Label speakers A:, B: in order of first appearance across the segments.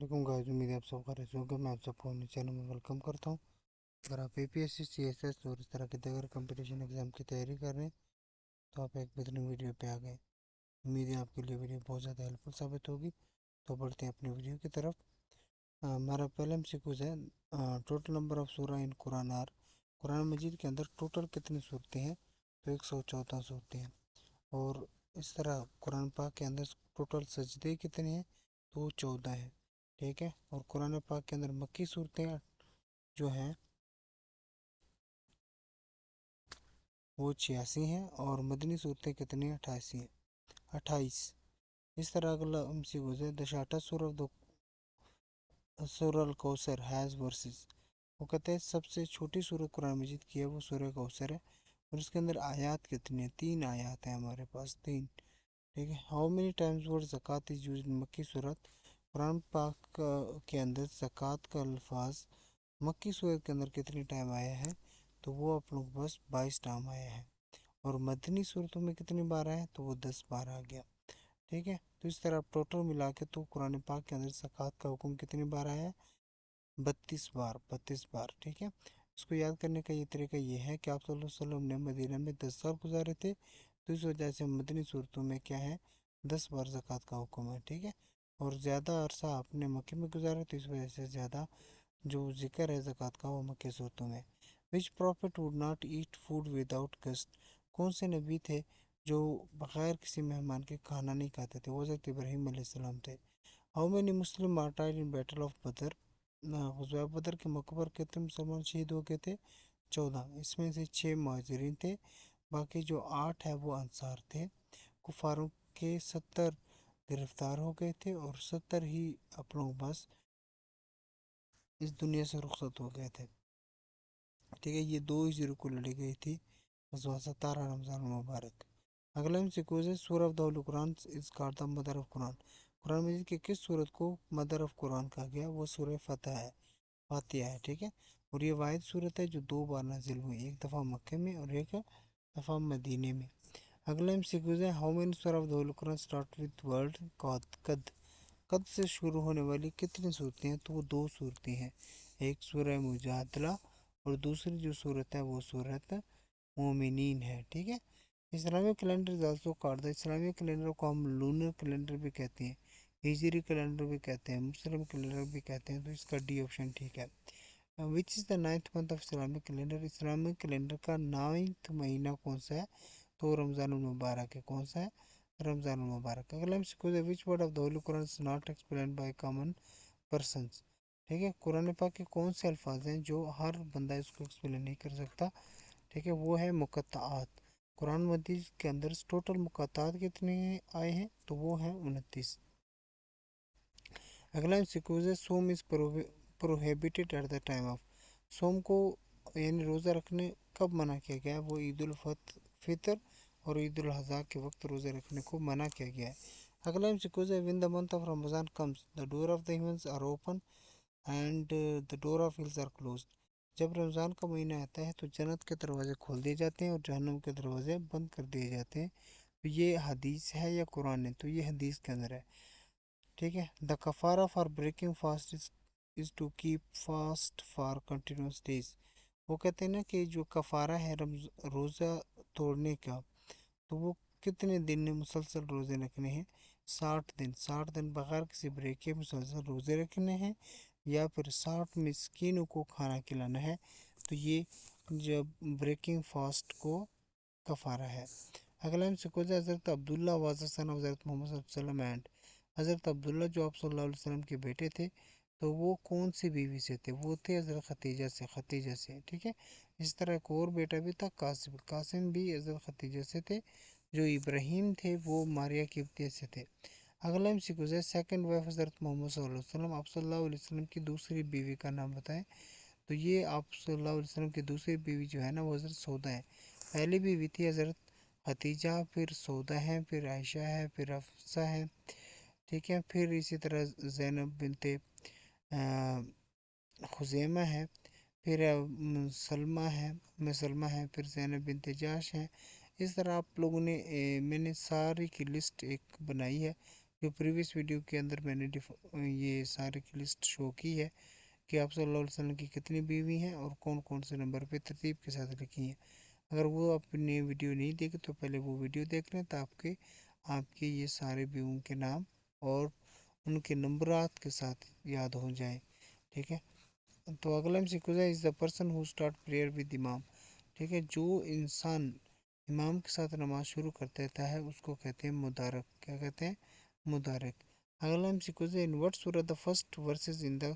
A: वालेकुम गाइस, उम्मीद है आप सब खैरियत से होंगे। मैं आप सबको अपने चैनल में वेलकम करता हूँ। अगर आप APSC CSS और इस तरह के दीगर कंपटीशन एग्जाम की तैयारी कर रहे हैं तो आप एक बेहतरीन वीडियो पे आ गए। उम्मीद है आपके लिए वीडियो बहुत ज़्यादा हेल्पफुल साबित होगी। तो बढ़ते हैं अपनी वीडियो की तरफ। हमारा पहला MCQ है, टोटल नंबर ऑफ सूरा इन कुरान आर। कुरान मजीद के अंदर टोटल कितनी सूरतें हैं? तो 114 सूरतें हैं। और इस तरह कुरान पाक के अंदर टोटल सजदे कितने हैं? तो 14 हैं। ठीक है। और कुरान पाक के अंदर मक्की सूरतें जो हैं वो 86 हैं, और मदनी सूरतें कितनी हैं? 88 हैं। 28। इस तरह अगला MCQ है, द शार्टेस्ट सूरह कौसर हैज़ वर्सेस। वो कहते हैं सबसे छोटी सूरत कुरान मजीद की है वो सूरह कौसर है, और इसके अंदर आयत कितनी है? 3 आयत हैं हमारे पास, 3। ठीक है। हाउ मेनी टाइम्स वर्ड ज़कात इज यूज्ड इन मक्की सूरत। कुरान पाक के अंदर ज़कात का अल्फाज मक्की सूरत के अंदर कितनी टाइम आया है? तो वो आप लोग बस 22 टाइम आया है। और मदनी सूरतों में कितनी बार आया? तो वो 10 बार आ गया। ठीक है। तो इस तरह आप टोटल मिला के तो कुरान पाक के अंदर ज़कात का हुक्म कितनी बार आया है? 32 बार, 32 बार। ठीक है। इसको याद करने का ये तरीका ये है कि आप सल्लल्लाहु अलैहि वसल्लम ने मदीना में 10 साल गुजारे थे, तो इस वजह से मदनी सूरतों में क्या है? 10 बार ज़कात का हुक्म है। ठीक है। और ज़्यादा अरसा आपने मक्के में गुजारा, तो इस वजह से ज़्यादा जो जिक्र है ज़कात का वो मक्की सूरतों में। Which prophet would not eat food without guest. कौन से नबी थे जो बग़ैर किसी मेहमान के खाना नहीं खाते थे? वो हज़रत इब्राहीम अलैहिस्सलाम थे। How many Muslim martyred in battle of Badr. ग़ज़वा बदर के मौके पर कितने मुसलमान शहीद हो गए थे? 14। इसमें से 6 मुहाजिरीन थे, बाकी जो 8 है वो अंसार थे। कुफारों के 70 गिरफ्तार हो गए थे, और 70 ही आप लोग बस इस दुनिया से रुखसत हो गए थे। ठीक है। ये 2 ही को लड़ी गई थी ग़ज़वा 17 रमज़ान मुबारक। अगला MCQ है, सूरह of the Quran is called the mother of Quran. Quran मजीद की किस सूरत को मदर ऑफ कुरान कहा गया? वो सूरह फतह है, फातिहा है। ठीक है। और ये वाहिद सूरत है जो 2 बार नाजिल हुई, एक दफ़ा मक्के में और एक दफ़ा मदीने में। अगला MCQ है, हाउ मेनी सूरह of the Quran start with word कद। कद से शुरू होने वाली कितनी सूरतें हैं? तो वो 2 सूरतें हैं, एक सूरह मुजादला और दूसरी जो सूरत है वो सूरत मोमिनीन है। ठीक है। Islamic calendar is also called the. Islamic calendar को हम लूनर कैलेंडर भी कहते हैं, हिजरी कैलेंडर भी कहते हैं, मुस्लिम कैलेंडर भी कहते हैं। तो इसका डी ऑप्शन ठीक है। Which is the 9th month of Islamic calendar. Islamic calendar का 9th महीना कौन सा है? तो रमज़ान मुबारक है। कौन सा है? रमज़ान मुबारक। अगला MCQ है, which word of the Holi Quran is not explained by common persons. ठीक है। कुरान पाक के कौन से अल्फाज हैं जो हर बंदा इसको एक्सप्लेन नहीं कर सकता? ठीक है। वो है मुक़त्तआत। कुरान मजीद के अंदर टोटल मुक़त्तआत कितने आए हैं? तो वो हैं 29। अगला MCQ है, सोम is prohibited at the time of. सोम को यानी रोज़ा रखने कब मना किया गया है? वो ईद उल फितर और ईद उल अज़हा के वक्त रोज़े रखने को मना किया गया है। अगला MCQ है, when the month of Ramzan comes the door of the heavens are open and the door of hells are closed. जब रमज़ान का महीना आता है तो जन्नत के दरवाजे खोल दिए जाते हैं और जहन्नम के दरवाजे बंद कर दिए जाते हैं। तो ये हदीस है या कुरान है? तो ये हदीस के अंदर है। ठीक है। द कफ़ारा for breaking fast is to keep fast for continuous days. वो कहते हैं ना कि जो कफ़ारा है रोज़ा तोड़ने का, तो वो कितने दिन में मुसलसल रोज़े रखने हैं? 60 दिन। 60 दिन बगैर किसी ब्रेक के मुसलसल रोज़े रखने हैं, या फिर 60 मिस्कीनों को खाना खिलाना है। तो ये जब ब्रेकिंग फास्ट को कफ़ारा है। अगला MCQ है, हज़रत अब्दुल्ला वाज़ सन ऑफ हज़रत मोहम्मद सल्लल्लाहु अलैहि वसल्लम एंड। हज़रत अब्दुल्ला जो आप सल्लल्लाहु अलैहि वसल्लम के बेटे थे, तो वो कौन सी बीवी से थे? वो थे हज़रत खतीजा से, खतीजा से। ठीक है। इस तरह एक और बेटा भी था कासिम, कासिम भी हज़रत खतीजा से थे। जो इब्राहीम थे वो मारिया किब्तिया से थे। अगला MCQ है, सेकंड वाइफ हज़रत मोहम्मद सल्लल्लाहु अलैहि वसल्लम, आप सल्लल्लाहु अलैहि वसल्लम की दूसरी बीवी का नाम बताएं। तो ये आप सल्लल्लाहु अलैहि वसल्लम की दूसरी बीवी जो है ना वो हज़रत सौदा है। पहली बीवी थी हज़रत खतीजा, फिर सौदा है, फिर आयशा है, फिर हफ्सा है। ठीक है। फिर इसी तरह ज़ैनब बिनते खुज़ैमा है, फिर सलमा है, सलमा है, फिर ज़ैनब बिनते जाश है। इस तरह आप लोगों ने मैंने सारी की लिस्ट एक बनाई है, جو پریویس ویڈیو کے اندر میں نے یہ سارے کی لسٹ شو کی ہے کہ آپ صلی اللہ علیہ وسلم کی کتنی بیوی ہیں اور کون کون سے نمبر پہ ترتیب کے ساتھ لکھی ہیں. اگر وہ آپ نے ویڈیو نہیں دیکھی تو پہلے وہ ویڈیو دیکھ لیں تاکہ آپ کے یہ سارے بیووں کے نام اور ان کے نمبرات کے ساتھ یاد ہو جائیں. ٹھیک ہے. تو اگلا MCQ is the person who start prayer with امام. ٹھیک ہے. جو انسان امام کے ساتھ نماز شروع کر دیتا ہے اس کو کہتے ہیں مدارک. کیا کہتے ہیں؟ مدارک. اگلا MCQ ہے in what surah the first verses in the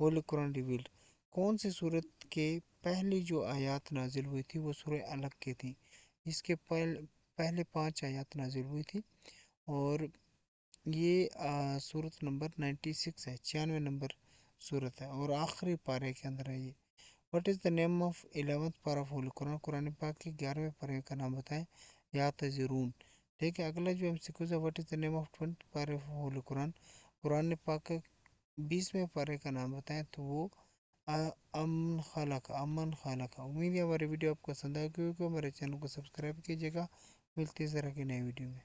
A: holy Quran revealed. کون سی صورت کے پہلی جو آیات نازل ہوئی تھی وہ سورہ الگ کی تھی. اس کے پہلے 5 آیات نازل ہوئی تھی اور یہ صورت نمبر 96 ہے، 96 نمبر صورت ہے اور آخری پارے کے اندر ہے یہ. What is the name of 11th پارہ آف ہولی قرآن. قرآن پاک کے 11ویں پارے کا نام بتائیں. یا تذرون. ٹھیک ہے. اگلا جو MCQ ہے what is the name of 20th پارہ آف ہولی قرآن. قرآن پاک کے 20ویں پارے کا نام بتائیں تو وہ امن خالق. امید ہے ہماری ویڈیو آپ کو پسند آئے گی. ہمارے چینل کو سبسکرائب کیجیے گا. ملتے ہیں ذرا کی نئی ویڈیو میں.